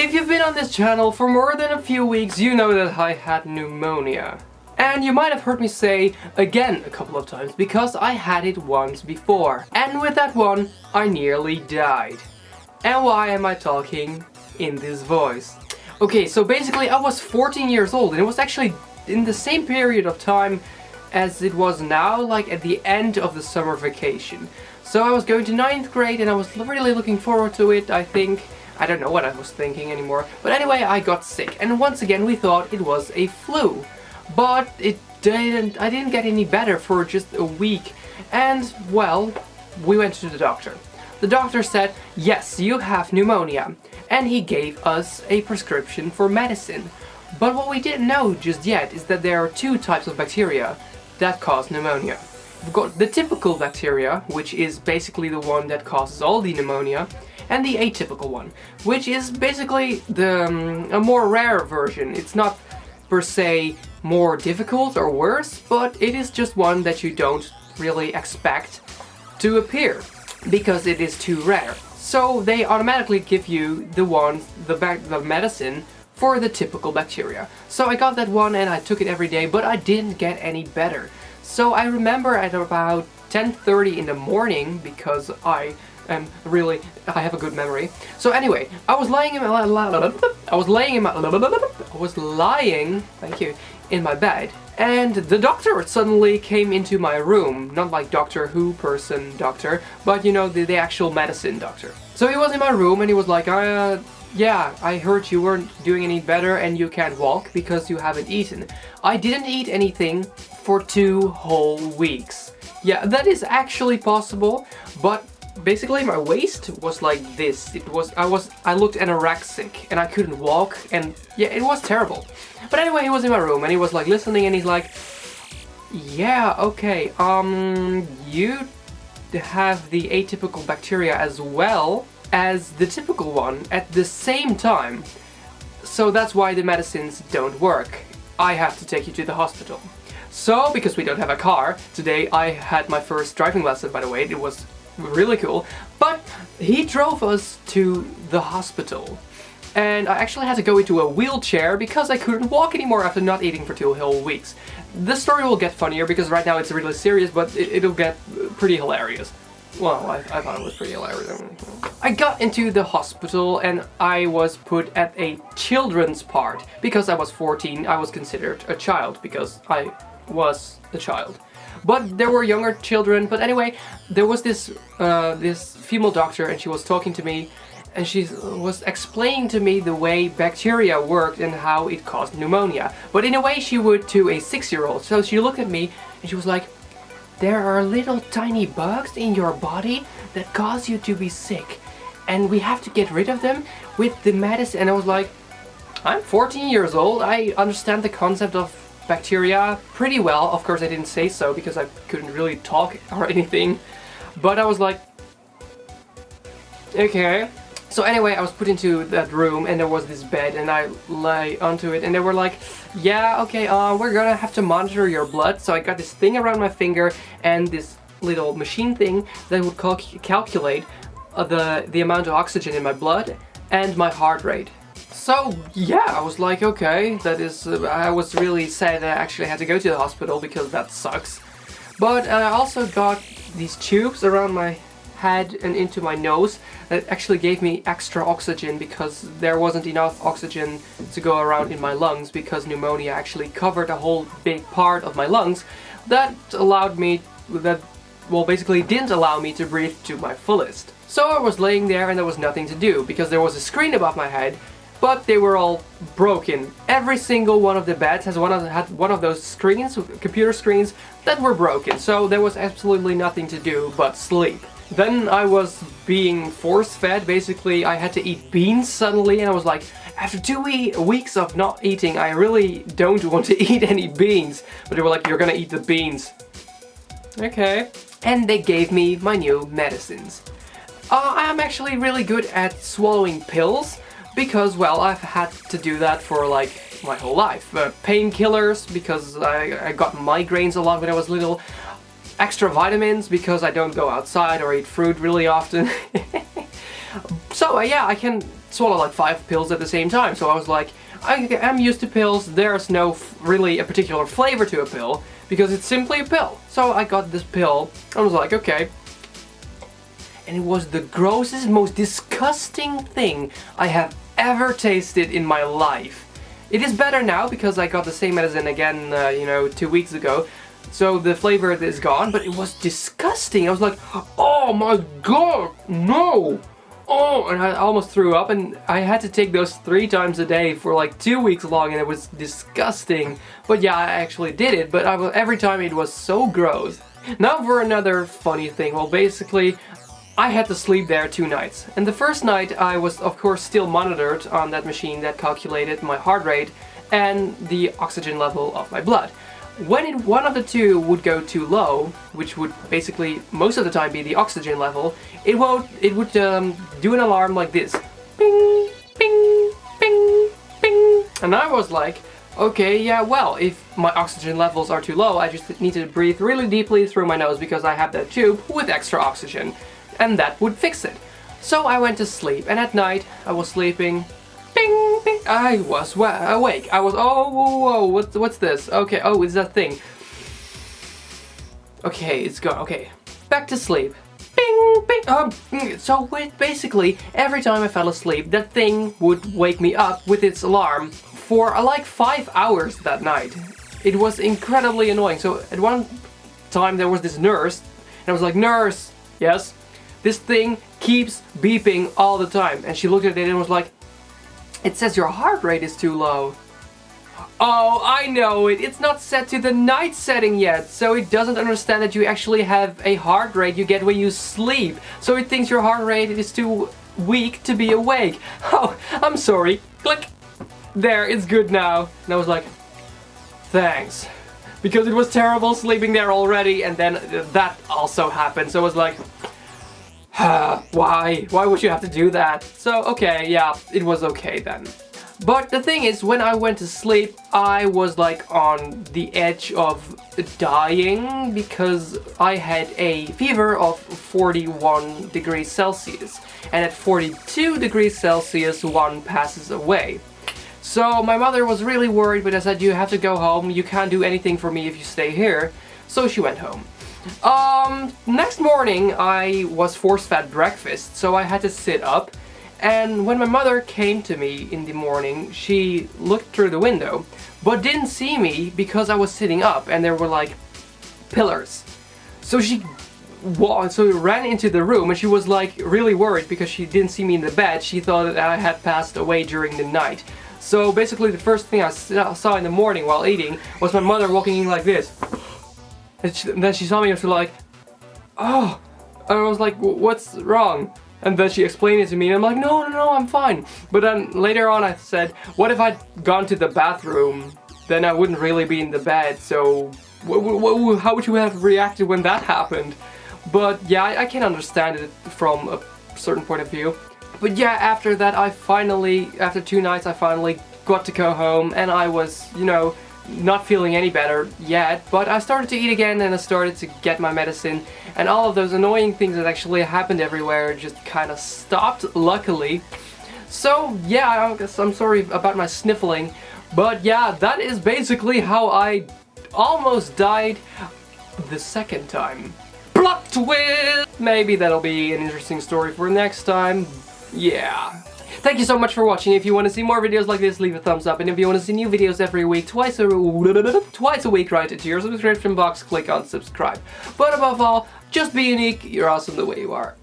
If you've been on this channel for more than a few weeks, you know that I had pneumonia. And you might have heard me say again a couple of times because I had it once before. And with that one, I nearly died. And why am I talking in this voice? Okay, so basically I was 14 years old and it was actually in the same period of time as it was now, like at the end of the summer vacation. So I was going to 9th grade and I was really looking forward to it, I think. I don't know what I was thinking anymore. But anyway, I got sick and once again we thought it was a flu. But I didn't get any better for just a week. And, well, we went to the doctor. The doctor said, yes, you have pneumonia. And he gave us a prescription for medicine. But what we didn't know just yet is that there are two types of bacteria that cause pneumonia. We've got the typical bacteria, which is basically the one that causes all the pneumonia, and the atypical one, which is basically a more rare version. It's not per se more difficult or worse, but it is just one that you don't really expect to appear because it is too rare. So they automatically give you the medicine for the typical bacteria. So I got that one and I took it every day, but I didn't get any better. So I remember at about 10:30 in the morning, because I have a good memory. So anyway, I was lying in my bed, and the doctor suddenly came into my room. Not like Doctor Who person doctor, but you know, the actual medicine doctor. So he was in my room and he was like, yeah, I heard you weren't doing any better and you can't walk because you haven't eaten. I didn't eat anything for 2 whole weeks. Yeah, that is actually possible, but basically my waist was like this. I looked anorexic and I couldn't walk, and yeah, it was terrible. But anyway, he was in my room and he was like listening and he's like, yeah, okay, you have the atypical bacteria as well as the typical one at the same time. So that's why the medicines don't work. I have to take you to the hospital. So, because we don't have a car, today I had my first driving lesson, by the way. It was really cool. But he drove us to the hospital. And I actually had to go into a wheelchair because I couldn't walk anymore after not eating for 2 whole weeks. The story will get funnier because right now it's really serious, but it'll get pretty hilarious. Well, I thought it was pretty hilarious. I got into the hospital and I was put at a children's part. Because I was 14, I was considered a child because I was a child. But there were younger children. But anyway, there was this female doctor and she was talking to me and she was explaining to me the way bacteria worked and how it caused pneumonia. But in a way she would to a 6-year-old. So she looked at me and she was like, there are little tiny bugs in your body that cause you to be sick. And we have to get rid of them with the medicine. And I was like, I'm 14 years old. I understand the concept of bacteria pretty well. Of course I didn't say so because I couldn't really talk or anything. But I was like, okay. So anyway, I was put into that room and there was this bed and I lay onto it and they were like, yeah, okay, we're gonna have to monitor your blood. So I got this thing around my finger and this little machine thing that would calculate the amount of oxygen in my blood and my heart rate. So yeah, I was like, okay, that is, I was really sad that I actually had to go to the hospital because that sucks. But I also got these tubes around my head and into my nose that actually gave me extra oxygen because there wasn't enough oxygen to go around in my lungs because pneumonia actually covered a whole big part of my lungs that basically didn't allow me to breathe to my fullest. So I was laying there and there was nothing to do because there was a screen above my head, but they were all broken. Every single one of the beds had one of those screens, computer screens, that were broken. So there was absolutely nothing to do but sleep. Then I was being force-fed. Basically, I had to eat beans suddenly, and I was like, after 2 weeks of not eating, I really don't want to eat any beans. But they were like, you're gonna eat the beans. Okay. And they gave me my new medicines. I'm actually really good at swallowing pills, because, well, I've had to do that for, like, my whole life. Painkillers, because I got migraines a lot when I was little. Extra vitamins because I don't go outside or eat fruit really often. So yeah, I can swallow like 5 pills at the same time. So I was like, I'm used to pills, there's no really a particular flavor to a pill, because it's simply a pill. So I got this pill, I was like, okay. And it was the grossest, most disgusting thing I have ever tasted in my life. It is better now because I got the same medicine again, you know, 2 weeks ago. So the flavor is gone, but it was disgusting. I was like, oh my god, no! Oh, and I almost threw up, and I had to take those 3 times a day for like 2 weeks long, and it was disgusting. But yeah, I actually did it, but every time it was so gross. Now for another funny thing. Well, basically, I had to sleep there 2 nights. And the first night I was, of course, still monitored on that machine that calculated my heart rate and the oxygen level of my blood. When one of the two would go too low, which would basically most of the time be the oxygen level, it would do an alarm like this. Bing, bing, bing, bing. And I was like, okay, yeah, well, if my oxygen levels are too low, I just need to breathe really deeply through my nose because I have that tube with extra oxygen. And that would fix it. So I went to sleep, and at night I was sleeping. Bing, bing. I was awake. I was, oh, whoa, what's this? Okay, oh, it's that thing. Okay, it's gone. Okay, back to sleep. Bing, bing. So basically, every time I fell asleep, that thing would wake me up with its alarm for like 5 hours that night. It was incredibly annoying. So at one time there was this nurse, and I was like, nurse, yes, this thing keeps beeping all the time. And she looked at it and was like, it says your heart rate is too low. Oh, I know it. It's not set to the night setting yet, so it doesn't understand that you actually have a heart rate you get when you sleep. So it thinks your heart rate is too weak to be awake. Oh, I'm sorry. Click. There, it's good now. And I was like, thanks. Because it was terrible sleeping there already, and then that also happened. So I was like, why? Why would you have to do that? So, okay, yeah, it was okay then. But the thing is, when I went to sleep, I was like on the edge of dying because I had a fever of 41 degrees Celsius. And at 42 degrees Celsius, one passes away. So my mother was really worried, but I said, you have to go home. You can't do anything for me if you stay here. So she went home. Next morning I was force-fed breakfast, so I had to sit up, and when my mother came to me in the morning, she looked through the window, but didn't see me because I was sitting up and there were like pillars. So she ran into the room, and she was like really worried because she didn't see me in the bed. She thought that I had passed away during the night. So basically the first thing I saw in the morning while eating was my mother walking in like this. And then she saw me and she was like, oh, and I was like, what's wrong? And then she explained it to me, and I'm like, no, I'm fine. But then later on I said, what if I'd gone to the bathroom? Then I wouldn't really be in the bed, so how would you have reacted when that happened? But yeah, I can understand it from a certain point of view. But yeah, after that after 2 nights, I finally got to go home, and I was, you know, not feeling any better yet, but I started to eat again, and I started to get my medicine, and all of those annoying things that actually happened everywhere just kind of stopped, luckily. So yeah, I guess I'm sorry about my sniffling, but yeah, that is basically how I almost died the second time. Plot twist! Maybe that'll be an interesting story for next time. Yeah. Thank you so much for watching. If you want to see more videos like this, leave a thumbs up. And if you want to see new videos every week, twice a week, right into your subscription box, click on subscribe. But above all, just be unique. You're awesome the way you are.